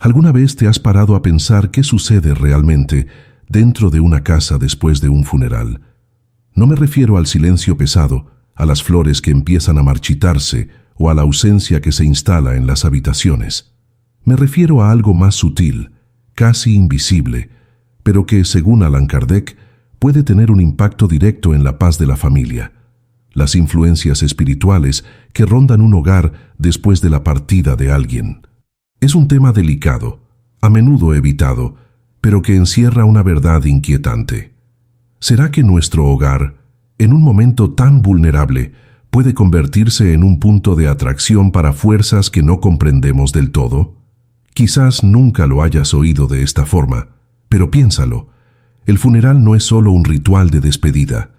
¿Alguna vez te has parado a pensar qué sucede realmente dentro de una casa después de un funeral? No me refiero al silencio pesado, a las flores que empiezan a marchitarse o a la ausencia que se instala en las habitaciones. Me refiero a algo más sutil, casi invisible, pero que, según Allan Kardec, puede tener un impacto directo en la paz de la familia. Las influencias espirituales que rondan un hogar después de la partida de alguien. Es un tema delicado, a menudo evitado, pero que encierra una verdad inquietante. ¿Será que nuestro hogar, en un momento tan vulnerable, puede convertirse en un punto de atracción para fuerzas que no comprendemos del todo? Quizás nunca lo hayas oído de esta forma, pero piénsalo. El funeral no es solo un ritual de despedida.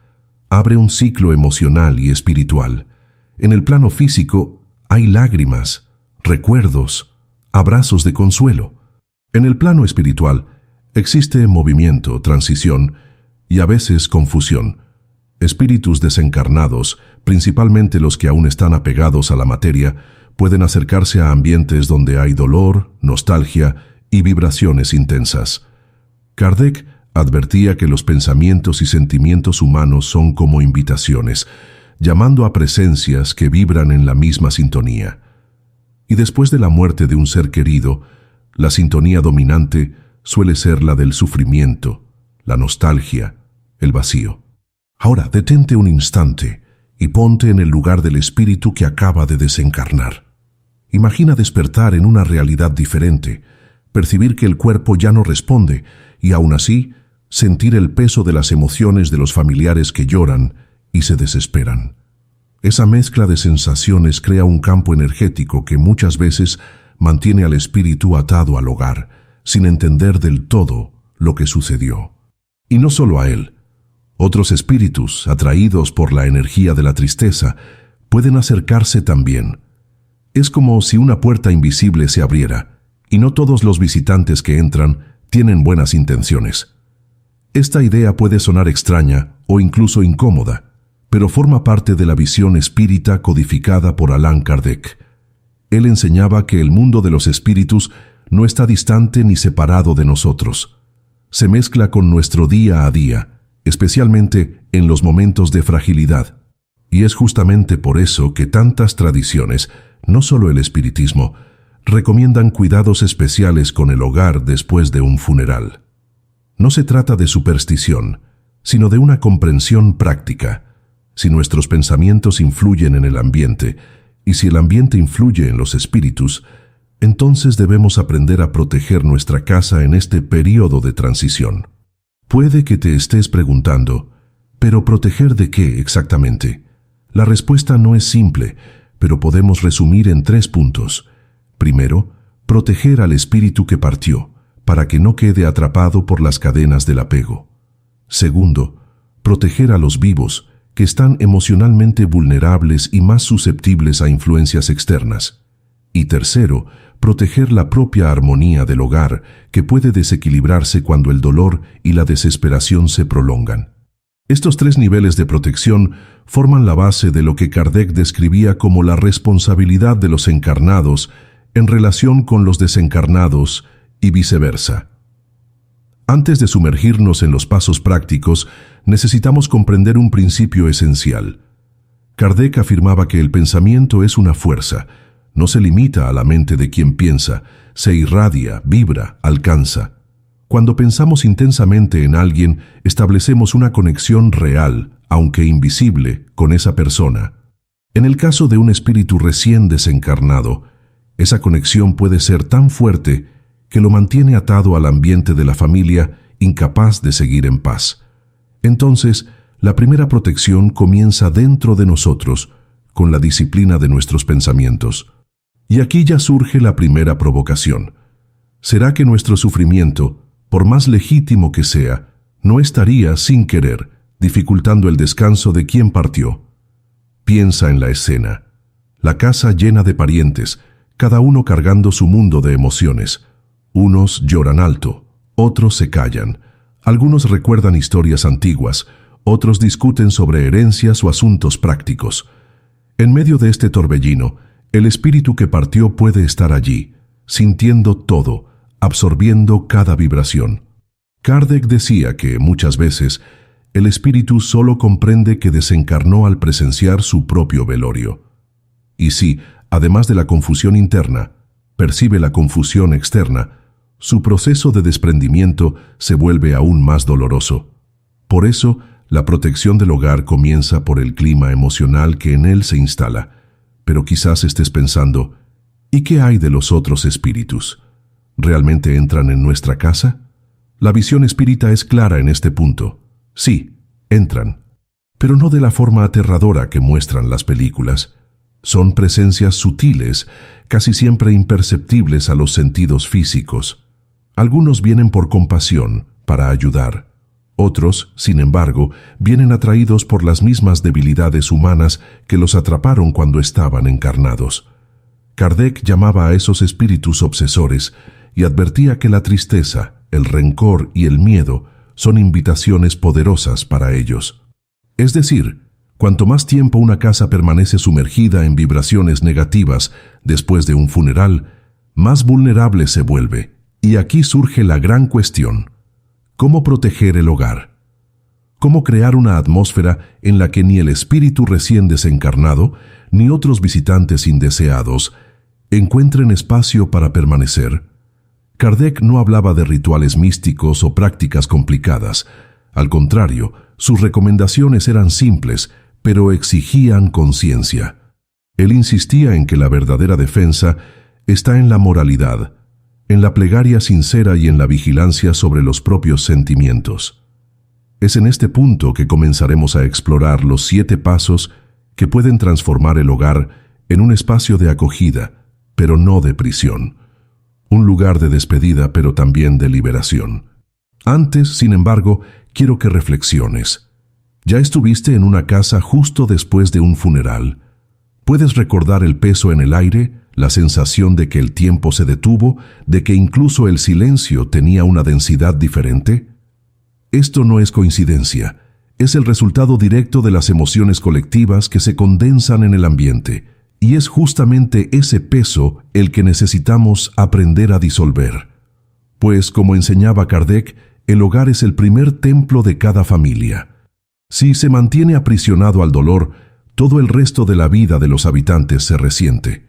Abre un ciclo emocional y espiritual. En el plano físico hay lágrimas, recuerdos, abrazos de consuelo. En el plano espiritual existe movimiento, transición y a veces confusión. Espíritus desencarnados, principalmente los que aún están apegados a la materia, pueden acercarse a ambientes donde hay dolor, nostalgia y vibraciones intensas. Kardec advertía que los pensamientos y sentimientos humanos son como invitaciones, llamando a presencias que vibran en la misma sintonía. Y después de la muerte de un ser querido, la sintonía dominante suele ser la del sufrimiento, la nostalgia, el vacío. Ahora, detente un instante y ponte en el lugar del espíritu que acaba de desencarnar. Imagina despertar en una realidad diferente, percibir que el cuerpo ya no responde y aún así sentir el peso de las emociones de los familiares que lloran y se desesperan. Esa mezcla de sensaciones crea un campo energético que muchas veces mantiene al espíritu atado al hogar, sin entender del todo lo que sucedió. Y no solo a él. Otros espíritus, atraídos por la energía de la tristeza, pueden acercarse también. Es como si una puerta invisible se abriera, y no todos los visitantes que entran tienen buenas intenciones. Esta idea puede sonar extraña o incluso incómoda, pero forma parte de la visión espírita codificada por Allan Kardec. Él enseñaba que el mundo de los espíritus no está distante ni separado de nosotros. Se mezcla con nuestro día a día, especialmente en los momentos de fragilidad. Y es justamente por eso que tantas tradiciones, no solo el espiritismo, recomiendan cuidados especiales con el hogar después de un funeral. No se trata de superstición, sino de una comprensión práctica. Si nuestros pensamientos influyen en el ambiente, y si el ambiente influye en los espíritus, entonces debemos aprender a proteger nuestra casa en este período de transición. Puede que te estés preguntando, ¿pero proteger de qué exactamente? La respuesta no es simple, pero podemos resumir en 3 puntos. Primero, proteger al espíritu que partió, para que no quede atrapado por las cadenas del apego. Segundo, proteger a los vivos, que están emocionalmente vulnerables y más susceptibles a influencias externas. Y tercero, proteger la propia armonía del hogar, que puede desequilibrarse cuando el dolor y la desesperación se prolongan. Estos 3 niveles de protección forman la base de lo que Kardec describía como la responsabilidad de los encarnados en relación con los desencarnados y viceversa. Antes de sumergirnos en los pasos prácticos, necesitamos comprender un principio esencial. Kardec afirmaba que el pensamiento es una fuerza, no se limita a la mente de quien piensa, se irradia, vibra, alcanza. Cuando pensamos intensamente en alguien, establecemos una conexión real, aunque invisible, con esa persona. En el caso de un espíritu recién desencarnado, esa conexión puede ser tan fuerte que lo mantiene atado al ambiente de la familia, incapaz de seguir en paz. Entonces, la primera protección comienza dentro de nosotros, con la disciplina de nuestros pensamientos. Y aquí ya surge la primera provocación. ¿Será que nuestro sufrimiento, por más legítimo que sea, no estaría, sin querer, dificultando el descanso de quien partió? Piensa en la escena. La casa llena de parientes, cada uno cargando su mundo de emociones. Unos lloran alto, otros se callan. Algunos recuerdan historias antiguas, otros discuten sobre herencias o asuntos prácticos. En medio de este torbellino, el espíritu que partió puede estar allí, sintiendo todo, absorbiendo cada vibración. Kardec decía que, muchas veces, el espíritu solo comprende que desencarnó al presenciar su propio velorio. Y si, además de la confusión interna, percibe la confusión externa, su proceso de desprendimiento se vuelve aún más doloroso. Por eso, la protección del hogar comienza por el clima emocional que en él se instala. Pero quizás estés pensando, ¿y qué hay de los otros espíritus? ¿Realmente entran en nuestra casa? La visión espírita es clara en este punto. Sí, entran, pero no de la forma aterradora que muestran las películas. Son presencias sutiles, casi siempre imperceptibles a los sentidos físicos. Algunos vienen por compasión, para ayudar. Otros, sin embargo, vienen atraídos por las mismas debilidades humanas que los atraparon cuando estaban encarnados. Kardec llamaba a esos espíritus obsesores y advertía que la tristeza, el rencor y el miedo son invitaciones poderosas para ellos. Es decir, cuanto más tiempo una casa permanece sumergida en vibraciones negativas después de un funeral, más vulnerable se vuelve. Y aquí surge la gran cuestión: ¿cómo proteger el hogar? ¿Cómo crear una atmósfera en la que ni el espíritu recién desencarnado, ni otros visitantes indeseados, encuentren espacio para permanecer? Kardec no hablaba de rituales místicos o prácticas complicadas. Al contrario, sus recomendaciones eran simples, pero exigían conciencia. Él insistía en que la verdadera defensa está en la moralidad, en la plegaria sincera y en la vigilancia sobre los propios sentimientos. Es en este punto que comenzaremos a explorar los 7 pasos que pueden transformar el hogar en un espacio de acogida, pero no de prisión. Un lugar de despedida, pero también de liberación. Antes, sin embargo, quiero que reflexiones. ¿Ya estuviste en una casa justo después de un funeral? ¿Puedes recordar el peso en el aire, la sensación de que el tiempo se detuvo, de que incluso el silencio tenía una densidad diferente? Esto no es coincidencia, es el resultado directo de las emociones colectivas que se condensan en el ambiente. Y es justamente ese peso el que necesitamos aprender a disolver. Pues, como enseñaba Kardec, el hogar es el primer templo de cada familia. Si se mantiene aprisionado al dolor, todo el resto de la vida de los habitantes se resiente.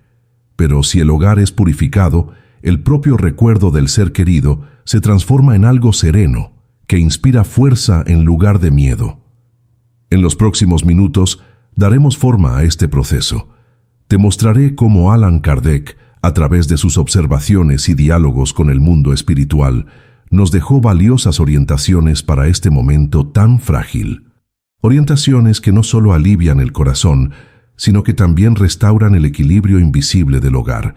Pero si el hogar es purificado, el propio recuerdo del ser querido se transforma en algo sereno, que inspira fuerza en lugar de miedo. En los próximos minutos daremos forma a este proceso. Te mostraré cómo Allan Kardec, a través de sus observaciones y diálogos con el mundo espiritual, nos dejó valiosas orientaciones para este momento tan frágil. Orientaciones que no solo alivian el corazón, sino que también restauran el equilibrio invisible del hogar.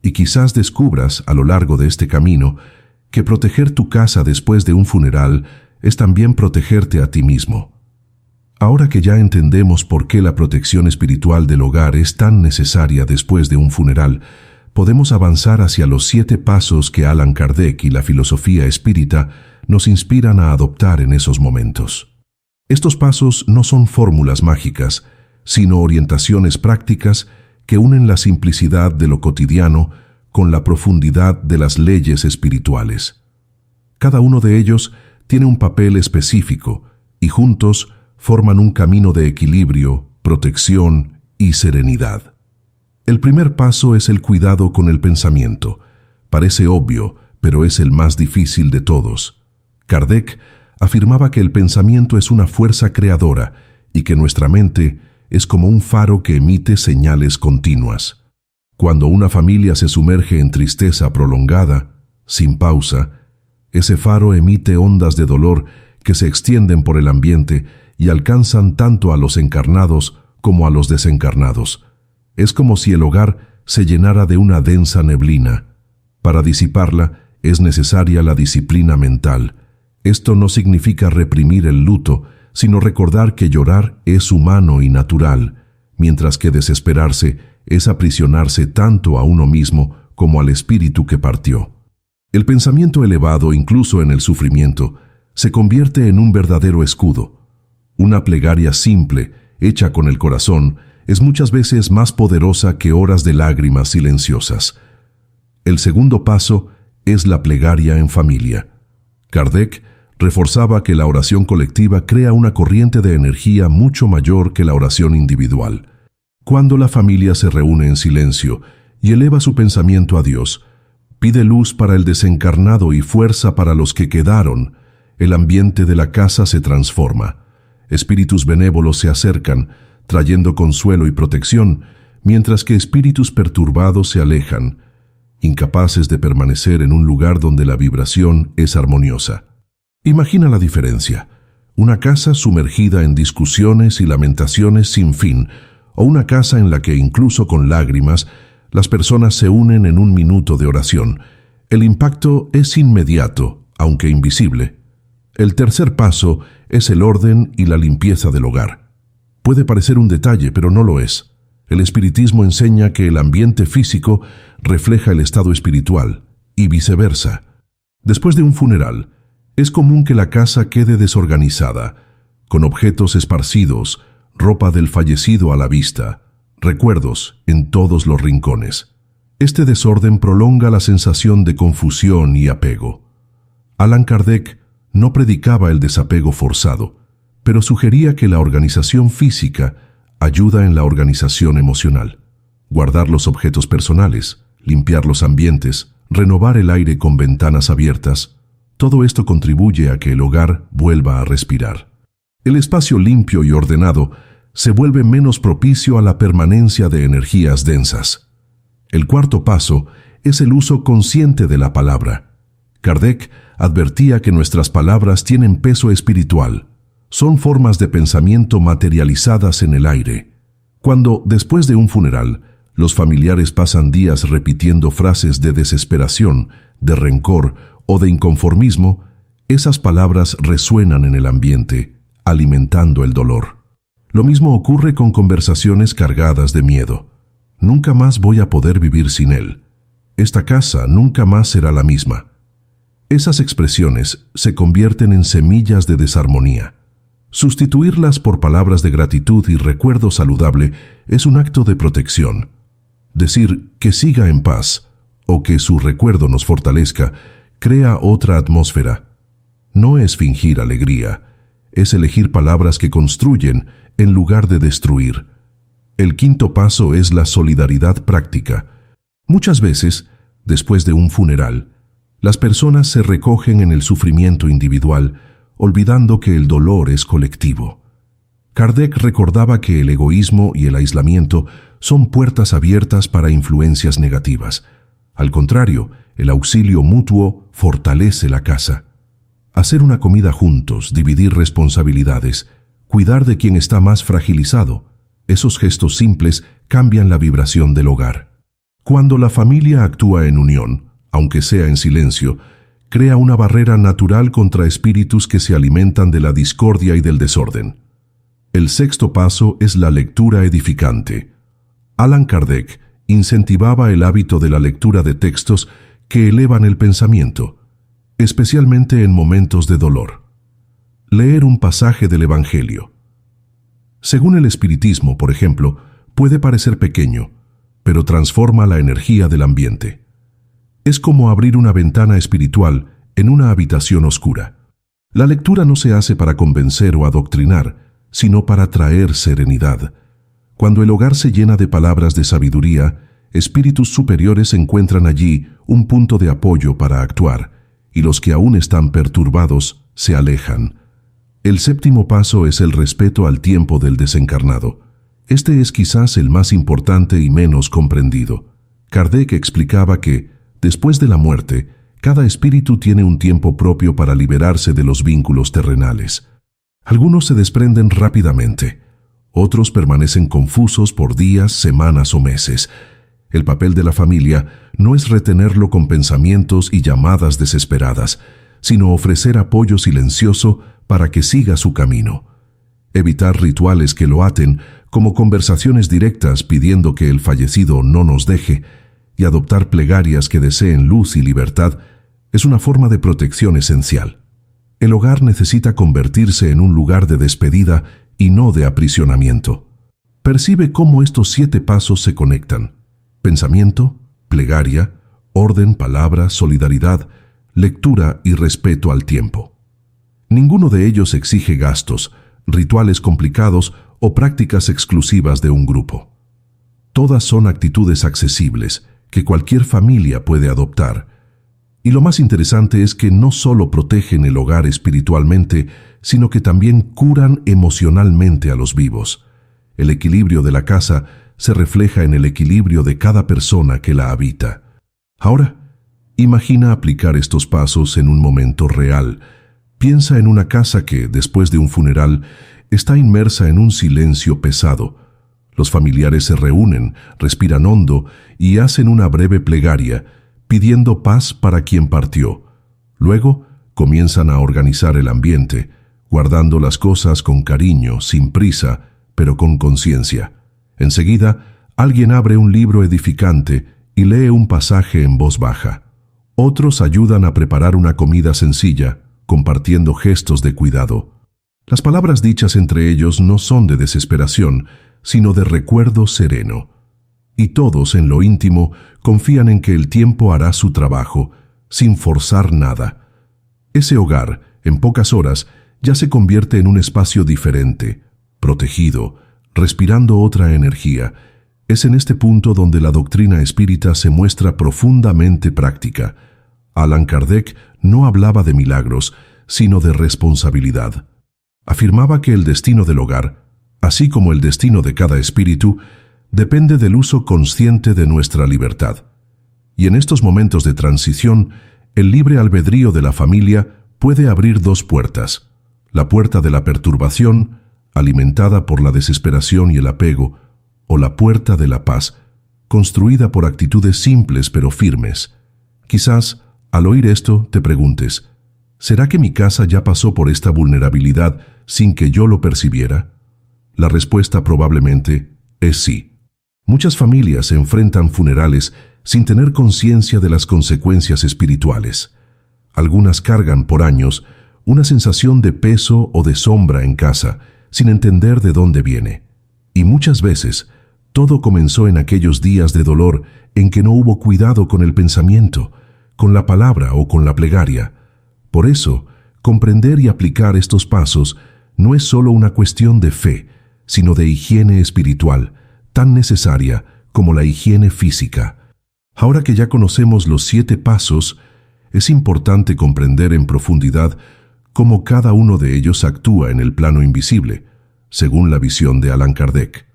Y quizás descubras, a lo largo de este camino, que proteger tu casa después de un funeral es también protegerte a ti mismo. Ahora que ya entendemos por qué la protección espiritual del hogar es tan necesaria después de un funeral, podemos avanzar hacia los 7 pasos que Allan Kardec y la filosofía espírita nos inspiran a adoptar en esos momentos. Estos pasos no son fórmulas mágicas, sino orientaciones prácticas que unen la simplicidad de lo cotidiano con la profundidad de las leyes espirituales. Cada uno de ellos tiene un papel específico y juntos forman un camino de equilibrio, protección y serenidad. El primer paso es el cuidado con el pensamiento. Parece obvio, pero es el más difícil de todos. Kardec afirmaba que el pensamiento es una fuerza creadora y que nuestra mente es como un faro que emite señales continuas. Cuando una familia se sumerge en tristeza prolongada, sin pausa, ese faro emite ondas de dolor que se extienden por el ambiente y alcanzan tanto a los encarnados como a los desencarnados. Es como si el hogar se llenara de una densa neblina. Para disiparla es necesaria la disciplina mental. Esto no significa reprimir el luto, sino recordar que llorar es humano y natural, mientras que desesperarse es aprisionarse tanto a uno mismo como al espíritu que partió. El pensamiento elevado, incluso en el sufrimiento, se convierte en un verdadero escudo. Una plegaria simple, hecha con el corazón, es muchas veces más poderosa que horas de lágrimas silenciosas. El segundo paso es la plegaria en familia. Kardec reforzaba que la oración colectiva crea una corriente de energía mucho mayor que la oración individual. Cuando la familia se reúne en silencio y eleva su pensamiento a Dios, pide luz para el desencarnado y fuerza para los que quedaron, el ambiente de la casa se transforma. Espíritus benévolos se acercan, trayendo consuelo y protección, mientras que espíritus perturbados se alejan, incapaces de permanecer en un lugar donde la vibración es armoniosa. Imagina la diferencia: una casa sumergida en discusiones y lamentaciones sin fin, o una casa en la que incluso con lágrimas las personas se unen en un minuto de oración. El impacto es inmediato, aunque invisible. El tercer paso es el orden y la limpieza del hogar. Puede parecer un detalle, pero no lo es. El espiritismo enseña que el ambiente físico refleja el estado espiritual, y viceversa. Después de un funeral, es común que la casa quede desorganizada, con objetos esparcidos, ropa del fallecido a la vista, recuerdos en todos los rincones. Este desorden prolonga la sensación de confusión y apego. Allan Kardec no predicaba el desapego forzado, pero sugería que la organización física ayuda en la organización emocional. Guardar los objetos personales, limpiar los ambientes, renovar el aire con ventanas abiertas, todo esto contribuye a que el hogar vuelva a respirar. El espacio limpio y ordenado se vuelve menos propicio a la permanencia de energías densas. El cuarto paso es el uso consciente de la palabra. Kardec advertía que nuestras palabras tienen peso espiritual. Son formas de pensamiento materializadas en el aire. Cuando, después de un funeral, los familiares pasan días repitiendo frases de desesperación, de rencor o de inconformismo, esas palabras resuenan en el ambiente, alimentando el dolor. Lo mismo ocurre con conversaciones cargadas de miedo. Nunca más voy a poder vivir sin él. Esta casa nunca más será la misma. Esas expresiones se convierten en semillas de desarmonía. Sustituirlas por palabras de gratitud y recuerdo saludable es un acto de protección. Decir que siga en paz o que su recuerdo nos fortalezca crea otra atmósfera. No es fingir alegría, es elegir palabras que construyen en lugar de destruir. El quinto paso es la solidaridad práctica. Muchas veces, después de un funeral, las personas se recogen en el sufrimiento individual, olvidando que el dolor es colectivo. Kardec recordaba que el egoísmo y el aislamiento son puertas abiertas para influencias negativas. Al contrario, el auxilio mutuo fortalece la casa. Hacer una comida juntos, dividir responsabilidades, cuidar de quien está más fragilizado, esos gestos simples cambian la vibración del hogar. Cuando la familia actúa en unión, aunque sea en silencio, crea una barrera natural contra espíritus que se alimentan de la discordia y del desorden. El sexto paso es la lectura edificante. Allan Kardec incentivaba el hábito de la lectura de textos que elevan el pensamiento, especialmente en momentos de dolor. Leer un pasaje del Evangelio. Según el espiritismo, por ejemplo, puede parecer pequeño, pero transforma la energía del ambiente. Es como abrir una ventana espiritual en una habitación oscura. La lectura no se hace para convencer o adoctrinar, sino para traer serenidad. Cuando el hogar se llena de palabras de sabiduría, espíritus superiores encuentran allí un punto de apoyo para actuar, y los que aún están perturbados se alejan. El séptimo paso es el respeto al tiempo del desencarnado. Este es quizás el más importante y menos comprendido. Kardec explicaba que, después de la muerte, cada espíritu tiene un tiempo propio para liberarse de los vínculos terrenales. Algunos se desprenden rápidamente, otros permanecen confusos por días, semanas o meses. El papel de la familia no es retenerlo con pensamientos y llamadas desesperadas, sino ofrecer apoyo silencioso para que siga su camino. Evitar rituales que lo aten, como conversaciones directas pidiendo que el fallecido no nos deje, y adoptar plegarias que deseen luz y libertad, es una forma de protección esencial. El hogar necesita convertirse en un lugar de despedida y no de aprisionamiento. Percibe cómo estos 7 pasos se conectan: pensamiento, plegaria, orden, palabra, solidaridad, lectura y respeto al tiempo. Ninguno de ellos exige gastos, rituales complicados o prácticas exclusivas de un grupo. Todas son actitudes accesibles que cualquier familia puede adoptar. Y lo más interesante es que no solo protegen el hogar espiritualmente, sino que también curan emocionalmente a los vivos. El equilibrio de la casa se refleja en el equilibrio de cada persona que la habita. Ahora, imagina aplicar estos pasos en un momento real. Piensa en una casa que, después de un funeral, está inmersa en un silencio pesado. Los familiares se reúnen, respiran hondo y hacen una breve plegaria, pidiendo paz para quien partió. Luego, comienzan a organizar el ambiente, guardando las cosas con cariño, sin prisa, pero con conciencia. Enseguida, alguien abre un libro edificante y lee un pasaje en voz baja. Otros ayudan a preparar una comida sencilla, compartiendo gestos de cuidado. Las palabras dichas entre ellos no son de desesperación, sino de recuerdo sereno. Y todos, en lo íntimo, confían en que el tiempo hará su trabajo, sin forzar nada. Ese hogar, en pocas horas, ya se convierte en un espacio diferente, protegido, respirando otra energía. Es en este punto donde la doctrina espírita se muestra profundamente práctica. Allan Kardec no hablaba de milagros, sino de responsabilidad. Afirmaba que el destino del hogar, así como el destino de cada espíritu, depende del uso consciente de nuestra libertad. Y en estos momentos de transición, el libre albedrío de la familia puede abrir dos puertas: la puerta de la perturbación, alimentada por la desesperación y el apego, o la puerta de la paz, construida por actitudes simples pero firmes. Quizás, al oír esto, te preguntes, ¿será que mi casa ya pasó por esta vulnerabilidad sin que yo lo percibiera? La respuesta probablemente es sí. Muchas familias enfrentan funerales sin tener conciencia de las consecuencias espirituales. Algunas cargan por años una sensación de peso o de sombra en casa, sin entender de dónde viene. Y muchas veces, todo comenzó en aquellos días de dolor en que no hubo cuidado con el pensamiento, con la palabra o con la plegaria. Por eso, comprender y aplicar estos pasos no es solo una cuestión de fe, sino de higiene espiritual, tan necesaria como la higiene física. Ahora que ya conocemos los 7 pasos, es importante comprender en profundidad cómo cada uno de ellos actúa en el plano invisible, según la visión de Allan Kardec.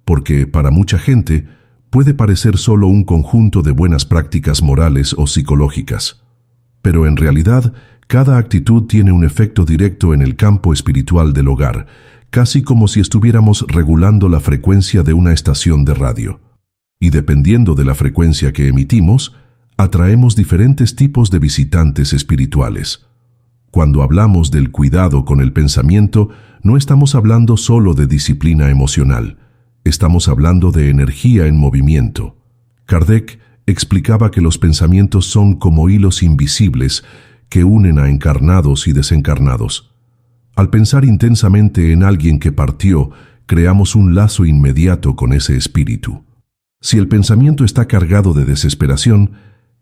Porque para mucha gente puede parecer solo un conjunto de buenas prácticas morales o psicológicas. Pero en realidad, cada actitud tiene un efecto directo en el campo espiritual del hogar, casi como si estuviéramos regulando la frecuencia de una estación de radio. Y dependiendo de la frecuencia que emitimos, atraemos diferentes tipos de visitantes espirituales. Cuando hablamos del cuidado con el pensamiento, no estamos hablando solo de disciplina emocional. Estamos hablando de energía en movimiento. Kardec explicaba que los pensamientos son como hilos invisibles que unen a encarnados y desencarnados. Al pensar intensamente en alguien que partió, creamos un lazo inmediato con ese espíritu. Si el pensamiento está cargado de desesperación,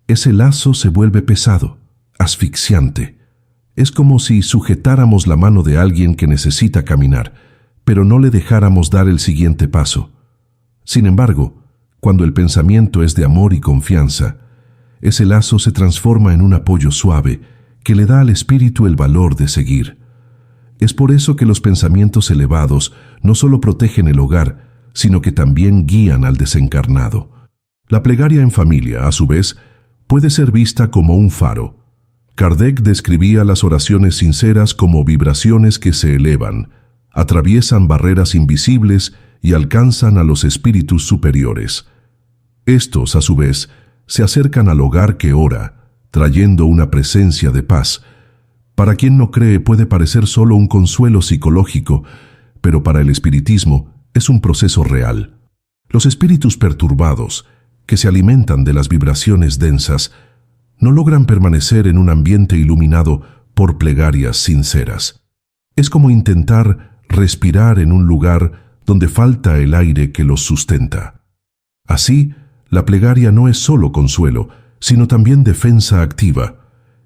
ese lazo se vuelve pesado, asfixiante. Es como si sujetáramos la mano de alguien que necesita caminar, pero no le dejáramos dar el siguiente paso. Sin embargo, cuando el pensamiento es de amor y confianza, ese lazo se transforma en un apoyo suave que le da al espíritu el valor de seguir. Es por eso que los pensamientos elevados no solo protegen el hogar, sino que también guían al desencarnado. La plegaria en familia, a su vez, puede ser vista como un faro. Kardec describía las oraciones sinceras como vibraciones que se elevan, atraviesan barreras invisibles y alcanzan a los espíritus superiores. Estos, a su vez, se acercan al hogar que ora, trayendo una presencia de paz. Para quien no cree puede parecer solo un consuelo psicológico, pero para el espiritismo es un proceso real. Los espíritus perturbados, que se alimentan de las vibraciones densas, no logran permanecer en un ambiente iluminado por plegarias sinceras. Es como intentar respirar en un lugar donde falta el aire que los sustenta. Así, la plegaria no es solo consuelo, sino también defensa activa.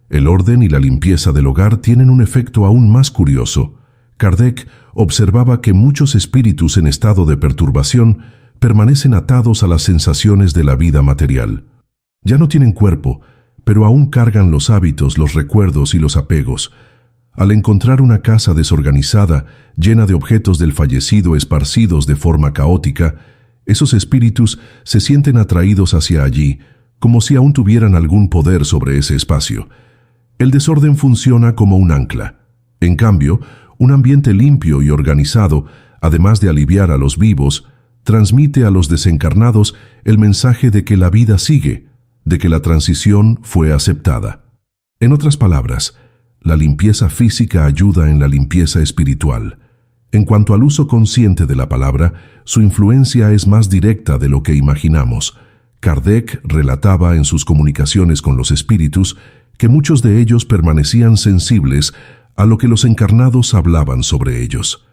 El orden y la limpieza del hogar tienen un efecto aún más curioso. Kardec observaba que muchos espíritus en estado de perturbación permanecen atados a las sensaciones de la vida material. Ya no tienen cuerpo, pero aún cargan los hábitos, los recuerdos y los apegos. Al encontrar una casa desorganizada, llena de objetos del fallecido esparcidos de forma caótica, esos espíritus se sienten atraídos hacia allí, como si aún tuvieran algún poder sobre ese espacio. El desorden funciona como un ancla. En cambio, un ambiente limpio y organizado, además de aliviar a los vivos, transmite a los desencarnados el mensaje de que la vida sigue, de que la transición fue aceptada. En otras palabras, la limpieza física ayuda en la limpieza espiritual. En cuanto al uso consciente de la palabra, su influencia es más directa de lo que imaginamos. Kardec relataba en sus comunicaciones con los espíritus que muchos de ellos permanecían sensibles a lo que los encarnados hablaban sobre ellos.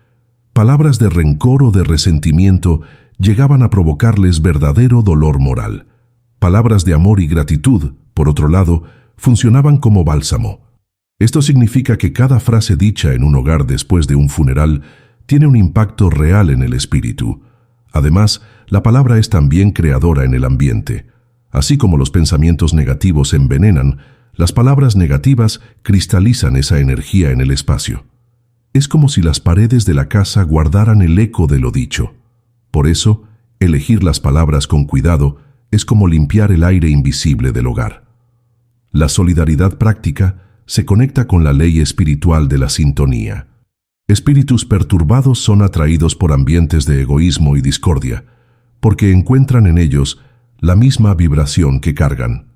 Palabras de rencor o de resentimiento llegaban a provocarles verdadero dolor moral. Palabras de amor y gratitud, por otro lado, funcionaban como bálsamo. Esto significa que cada frase dicha en un hogar después de un funeral tiene un impacto real en el espíritu. Además, la palabra es también creadora en el ambiente. Así como los pensamientos negativos envenenan, las palabras negativas cristalizan esa energía en el espacio. Es como si las paredes de la casa guardaran el eco de lo dicho. Por eso, elegir las palabras con cuidado es como limpiar el aire invisible del hogar. La solidaridad práctica se conecta con la ley espiritual de la sintonía. Espíritus perturbados son atraídos por ambientes de egoísmo y discordia, porque encuentran en ellos la misma vibración que cargan.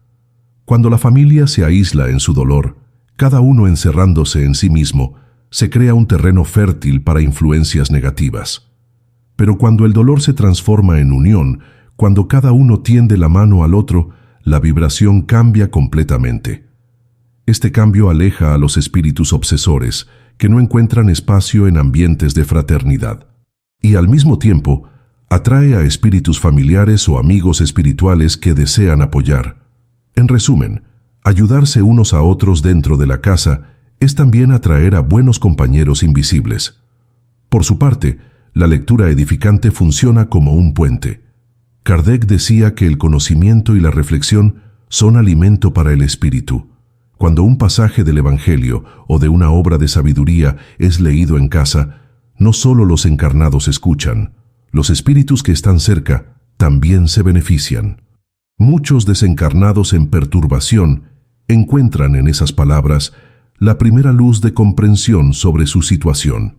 Cuando la familia se aísla en su dolor, cada uno encerrándose en sí mismo, se crea un terreno fértil para influencias negativas. Pero cuando el dolor se transforma en unión, cuando cada uno tiende la mano al otro, la vibración cambia completamente. Este cambio aleja a los espíritus obsesores, que no encuentran espacio en ambientes de fraternidad. Y al mismo tiempo, atrae a espíritus familiares o amigos espirituales que desean apoyar. En resumen, ayudarse unos a otros dentro de la casa es también atraer a buenos compañeros invisibles. Por su parte, la lectura edificante funciona como un puente. Kardec decía que el conocimiento y la reflexión son alimento para el espíritu. Cuando un pasaje del Evangelio o de una obra de sabiduría es leído en casa, no solo los encarnados escuchan, los espíritus que están cerca también se benefician. Muchos desencarnados en perturbación encuentran en esas palabras la primera luz de comprensión sobre su situación.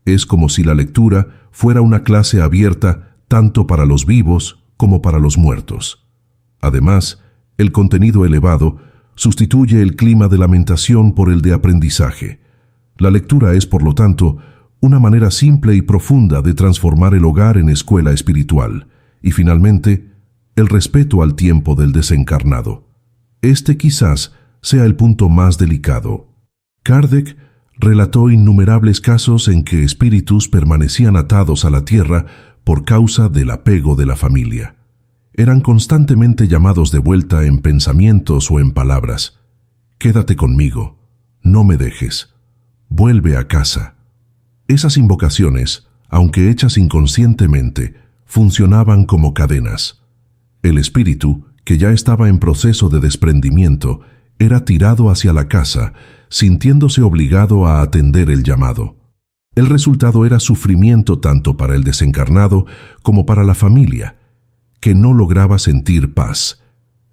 Es como si la lectura fuera una clase abierta tanto para los vivos como para los muertos. Además, el contenido elevado sustituye el clima de lamentación por el de aprendizaje. La lectura es, por lo tanto, una manera simple y profunda de transformar el hogar en escuela espiritual. Y finalmente, el respeto al tiempo del desencarnado. Este quizás sea el punto más delicado. Kardec relató innumerables casos en que espíritus permanecían atados a la tierra por causa del apego de la familia. Eran constantemente llamados de vuelta en pensamientos o en palabras. Quédate conmigo, no me dejes, vuelve a casa. Esas invocaciones, aunque hechas inconscientemente, funcionaban como cadenas. El espíritu, que ya estaba en proceso de desprendimiento, era tirado hacia la casa, sintiéndose obligado a atender el llamado. El resultado era sufrimiento tanto para el desencarnado como para la familia, que no lograba sentir paz.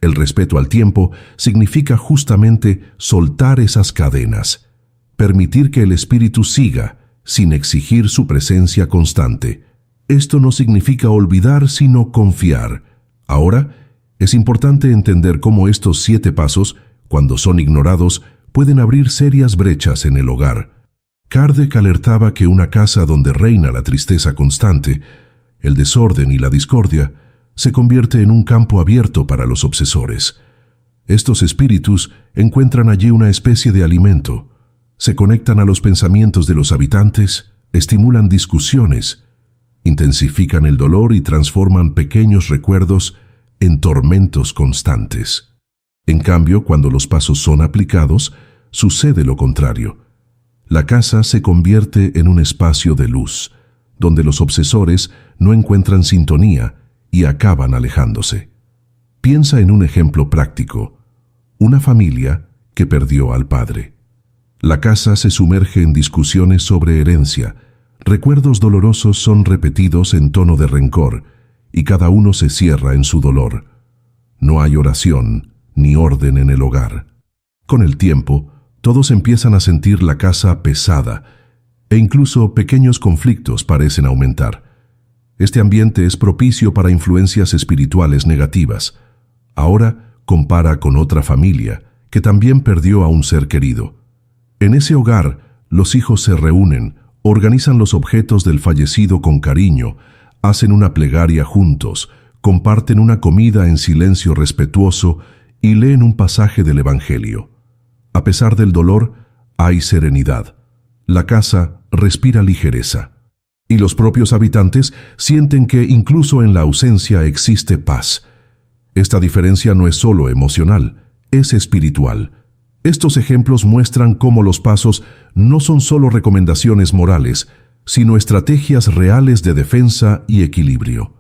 El respeto al tiempo significa justamente soltar esas cadenas, permitir que el espíritu siga, sin exigir su presencia constante. Esto no significa olvidar, sino confiar. Ahora, es importante entender cómo estos 7 pasos, cuando son ignorados, pueden abrir serias brechas en el hogar. Kardec alertaba que una casa donde reina la tristeza constante, el desorden y la discordia, se convierte en un campo abierto para los obsesores. Estos espíritus encuentran allí una especie de alimento, se conectan a los pensamientos de los habitantes, estimulan discusiones, intensifican el dolor y transforman pequeños recuerdos en tormentos constantes. En cambio, cuando los pasos son aplicados, sucede lo contrario. La casa se convierte en un espacio de luz, donde los obsesores no encuentran sintonía y acaban alejándose. Piensa en un ejemplo práctico: una familia que perdió al padre. La casa se sumerge en discusiones sobre herencia, recuerdos dolorosos son repetidos en tono de rencor, y cada uno se cierra en su dolor. No hay oración ni orden en el hogar. Con el tiempo, todos empiezan a sentir la casa pesada, e incluso pequeños conflictos parecen aumentar. Este ambiente es propicio para influencias espirituales negativas. Ahora compara con otra familia que también perdió a un ser querido. En ese hogar, los hijos se reúnen, organizan los objetos del fallecido con cariño, hacen una plegaria juntos, comparten una comida en silencio respetuoso y leen un pasaje del Evangelio. A pesar del dolor, hay serenidad. La casa respira ligereza. Y los propios habitantes sienten que incluso en la ausencia existe paz. Esta diferencia no es solo emocional, es espiritual. Estos ejemplos muestran cómo los pasos no son solo recomendaciones morales, sino estrategias reales de defensa y equilibrio.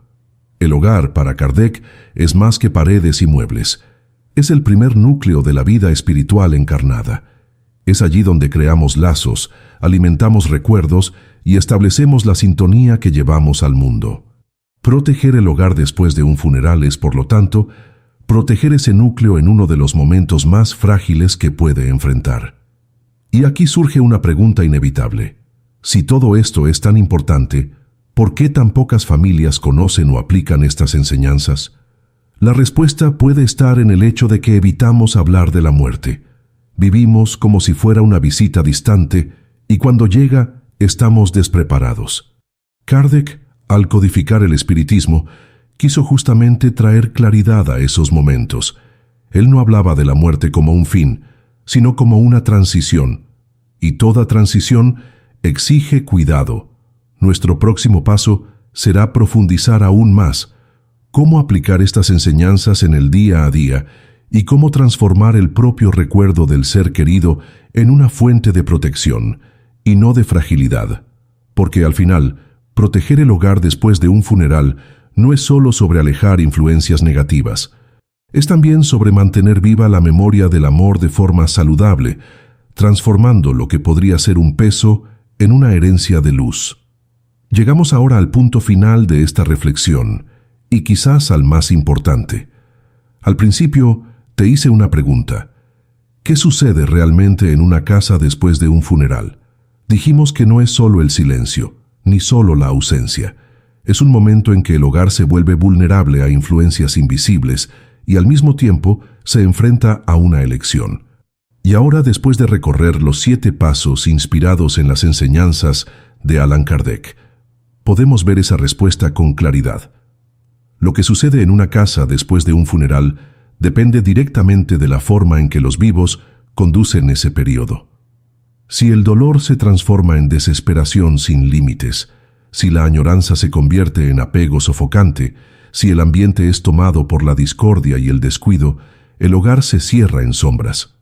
El hogar, para Kardec, es más que paredes y muebles. Es el primer núcleo de la vida espiritual encarnada. Es allí donde creamos lazos, alimentamos recuerdos y establecemos la sintonía que llevamos al mundo. Proteger el hogar después de un funeral es, por lo tanto, proteger ese núcleo en uno de los momentos más frágiles que puede enfrentar. Y aquí surge una pregunta inevitable. Si todo esto es tan importante, ¿por qué tan pocas familias conocen o aplican estas enseñanzas? La respuesta puede estar en el hecho de que evitamos hablar de la muerte. Vivimos como si fuera una visita distante y cuando llega, estamos despreparados. Kardec, al codificar el espiritismo, quiso justamente traer claridad a esos momentos. Él no hablaba de la muerte como un fin, sino como una transición. Y toda transición exige cuidado. Nuestro próximo paso será profundizar aún más cómo aplicar estas enseñanzas en el día a día y cómo transformar el propio recuerdo del ser querido en una fuente de protección y no de fragilidad. Porque al final, proteger el hogar después de un funeral no es solo sobre alejar influencias negativas, es también sobre mantener viva la memoria del amor de forma saludable, transformando lo que podría ser un peso en una herencia de luz. Llegamos ahora al punto final de esta reflexión, y quizás al más importante. Al principio te hice una pregunta. ¿Qué sucede realmente en una casa después de un funeral? Dijimos que no es solo el silencio, ni solo la ausencia. Es un momento en que el hogar se vuelve vulnerable a influencias invisibles y al mismo tiempo se enfrenta a una elección. Y ahora, después de recorrer los 7 pasos inspirados en las enseñanzas de Allan Kardec, podemos ver esa respuesta con claridad. Lo que sucede en una casa después de un funeral depende directamente de la forma en que los vivos conducen ese periodo. Si el dolor se transforma en desesperación sin límites, si la añoranza se convierte en apego sofocante, si el ambiente es tomado por la discordia y el descuido, el hogar se cierra en sombras.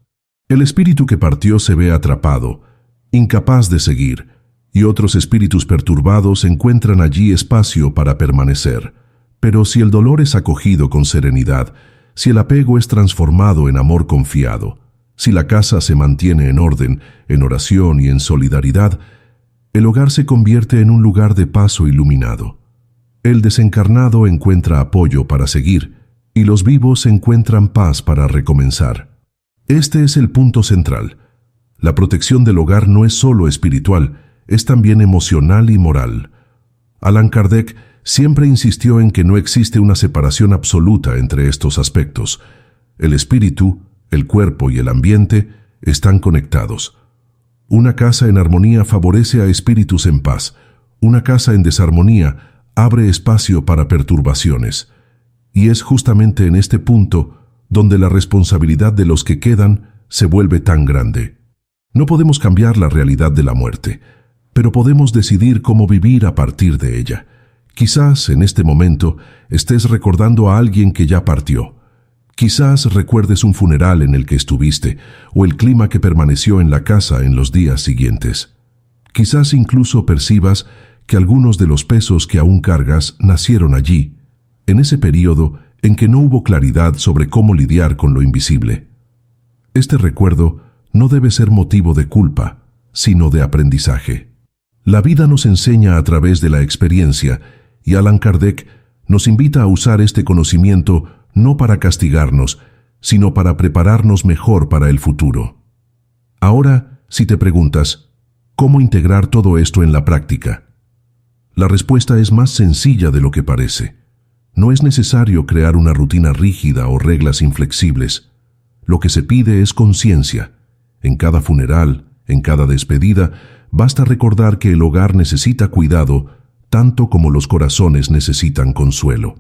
El espíritu que partió se ve atrapado, incapaz de seguir, y otros espíritus perturbados encuentran allí espacio para permanecer. Pero si el dolor es acogido con serenidad, si el apego es transformado en amor confiado, si la casa se mantiene en orden, en oración y en solidaridad, el hogar se convierte en un lugar de paso iluminado. El desencarnado encuentra apoyo para seguir y los vivos encuentran paz para recomenzar. Este es el punto central. La protección del hogar no es solo espiritual, es también emocional y moral. Allan Kardec siempre insistió en que no existe una separación absoluta entre estos aspectos. El espíritu, el cuerpo y el ambiente están conectados. Una casa en armonía favorece a espíritus en paz. Una casa en desarmonía abre espacio para perturbaciones. Y es justamente en este punto donde la responsabilidad de los que quedan se vuelve tan grande. No podemos cambiar la realidad de la muerte, pero podemos decidir cómo vivir a partir de ella. Quizás en este momento estés recordando a alguien que ya partió. Quizás recuerdes un funeral en el que estuviste o el clima que permaneció en la casa en los días siguientes. Quizás incluso percibas que algunos de los pesos que aún cargas nacieron allí, en ese período en que no hubo claridad sobre cómo lidiar con lo invisible. Este recuerdo no debe ser motivo de culpa, sino de aprendizaje. La vida nos enseña a través de la experiencia, y Allan Kardec nos invita a usar este conocimiento no para castigarnos, sino para prepararnos mejor para el futuro. Ahora, si te preguntas, ¿cómo integrar todo esto en la práctica? La respuesta es más sencilla de lo que parece. No es necesario crear una rutina rígida o reglas inflexibles. Lo que se pide es conciencia. En cada funeral, en cada despedida, basta recordar que el hogar necesita cuidado, tanto como los corazones necesitan consuelo.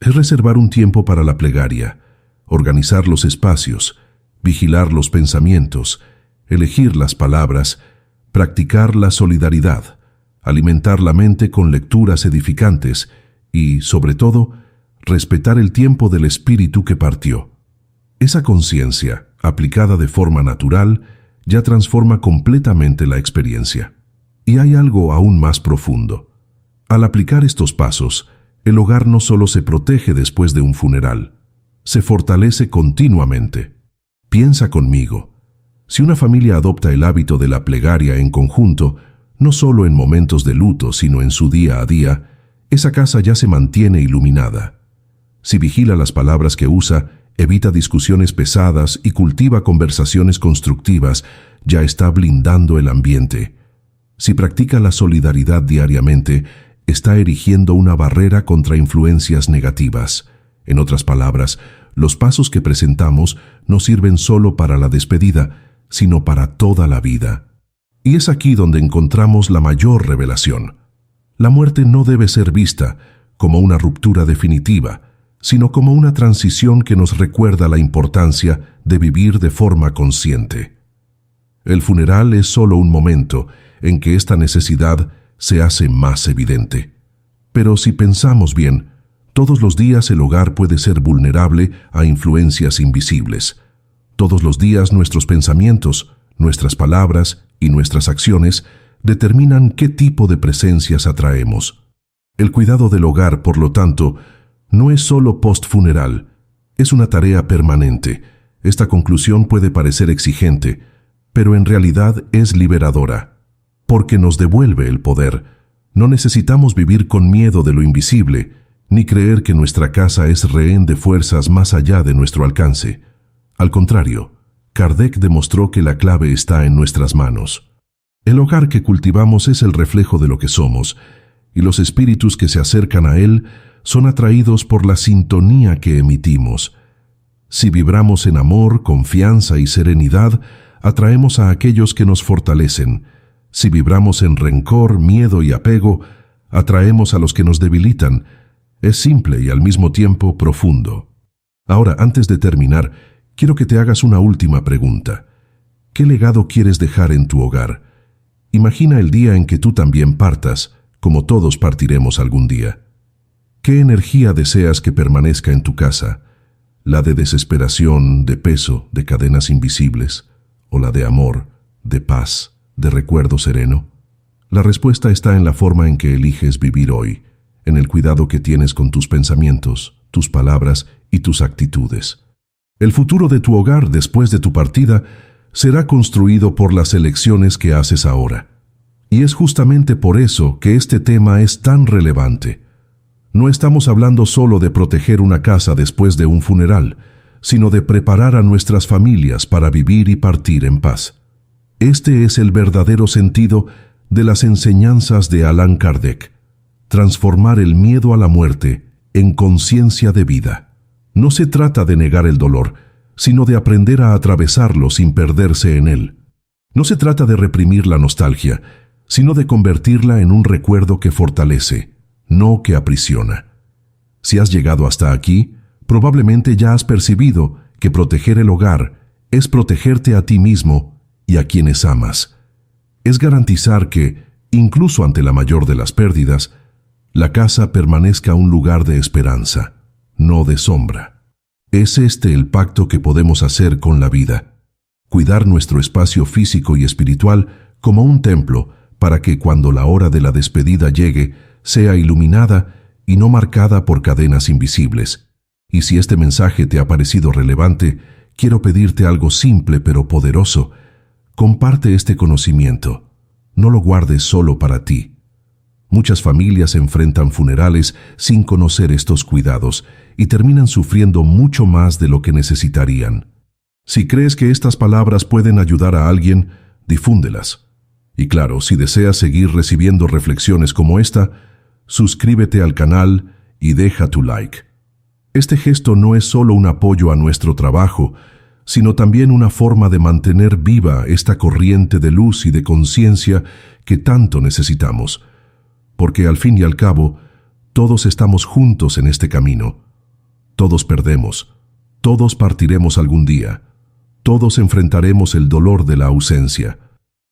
Es reservar un tiempo para la plegaria, organizar los espacios, vigilar los pensamientos, elegir las palabras, practicar la solidaridad, alimentar la mente con lecturas edificantes y, sobre todo, respetar el tiempo del espíritu que partió. Esa conciencia, aplicada de forma natural, ya transforma completamente la experiencia. Y hay algo aún más profundo. Al aplicar estos pasos, el hogar no solo se protege después de un funeral, se fortalece continuamente. Piensa conmigo. Si una familia adopta el hábito de la plegaria en conjunto, no solo en momentos de luto, sino en su día a día, esa casa ya se mantiene iluminada. Si vigila las palabras que usa, evita discusiones pesadas y cultiva conversaciones constructivas, ya está blindando el ambiente. Si practica la solidaridad diariamente, está erigiendo una barrera contra influencias negativas. En otras palabras, los pasos que presentamos no sirven solo para la despedida, sino para toda la vida. Y es aquí donde encontramos la mayor revelación. La muerte no debe ser vista como una ruptura definitiva, sino como una transición que nos recuerda la importancia de vivir de forma consciente. El funeral es solo un momento en que esta necesidad se hace más evidente. Pero si pensamos bien, todos los días el hogar puede ser vulnerable a influencias invisibles. Todos los días nuestros pensamientos, nuestras palabras y nuestras acciones determinan qué tipo de presencias atraemos. El cuidado del hogar, por lo tanto, no es solo post-funeral, es una tarea permanente. Esta conclusión puede parecer exigente, pero en realidad es liberadora, porque nos devuelve el poder. No necesitamos vivir con miedo de lo invisible, ni creer que nuestra casa es rehén de fuerzas más allá de nuestro alcance. Al contrario, Kardec demostró que la clave está en nuestras manos. El hogar que cultivamos es el reflejo de lo que somos, y los espíritus que se acercan a él son atraídos por la sintonía que emitimos. Si vibramos en amor, confianza y serenidad, atraemos a aquellos que nos fortalecen. Si vibramos en rencor, miedo y apego, atraemos a los que nos debilitan. Es simple y al mismo tiempo profundo. Ahora, antes de terminar, quiero que te hagas una última pregunta. ¿Qué legado quieres dejar en tu hogar? Imagina el día en que tú también partas, como todos partiremos algún día. ¿Qué energía deseas que permanezca en tu casa? ¿La de desesperación, de peso, de cadenas invisibles? ¿O la de amor, de paz, de recuerdo sereno? La respuesta está en la forma en que eliges vivir hoy, en el cuidado que tienes con tus pensamientos, tus palabras y tus actitudes. El futuro de tu hogar después de tu partida será construido por las elecciones que haces ahora. Y es justamente por eso que este tema es tan relevante. No estamos hablando solo de proteger una casa después de un funeral, sino de preparar a nuestras familias para vivir y partir en paz. Este es el verdadero sentido de las enseñanzas de Allan Kardec: transformar el miedo a la muerte en conciencia de vida. No se trata de negar el dolor, sino de aprender a atravesarlo sin perderse en él. No se trata de reprimir la nostalgia, sino de convertirla en un recuerdo que fortalece, no que aprisiona. Si has llegado hasta aquí, probablemente ya has percibido que proteger el hogar es protegerte a ti mismo y a quienes amas. Es garantizar que, incluso ante la mayor de las pérdidas, la casa permanezca un lugar de esperanza, no de sombra. Es este el pacto que podemos hacer con la vida. Cuidar nuestro espacio físico y espiritual como un templo para que cuando la hora de la despedida llegue, sea iluminada y no marcada por cadenas invisibles. Y si este mensaje te ha parecido relevante, quiero pedirte algo simple pero poderoso. Comparte este conocimiento. No lo guardes solo para ti. Muchas familias enfrentan funerales sin conocer estos cuidados y terminan sufriendo mucho más de lo que necesitarían. Si crees que estas palabras pueden ayudar a alguien, difúndelas. Y claro, si deseas seguir recibiendo reflexiones como esta, suscríbete al canal y deja tu like. Este gesto no es solo un apoyo a nuestro trabajo, sino también una forma de mantener viva esta corriente de luz y de conciencia que tanto necesitamos. Porque al fin y al cabo, todos estamos juntos en este camino. Todos perdemos, todos partiremos algún día, todos enfrentaremos el dolor de la ausencia.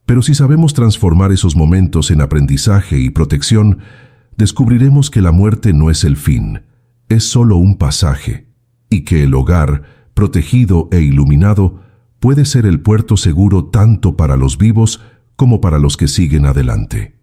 Pero si sabemos transformar esos momentos en aprendizaje y protección, descubriremos que la muerte no es el fin, es solo un pasaje, y que el hogar, protegido e iluminado, puede ser el puerto seguro tanto para los vivos como para los que siguen adelante.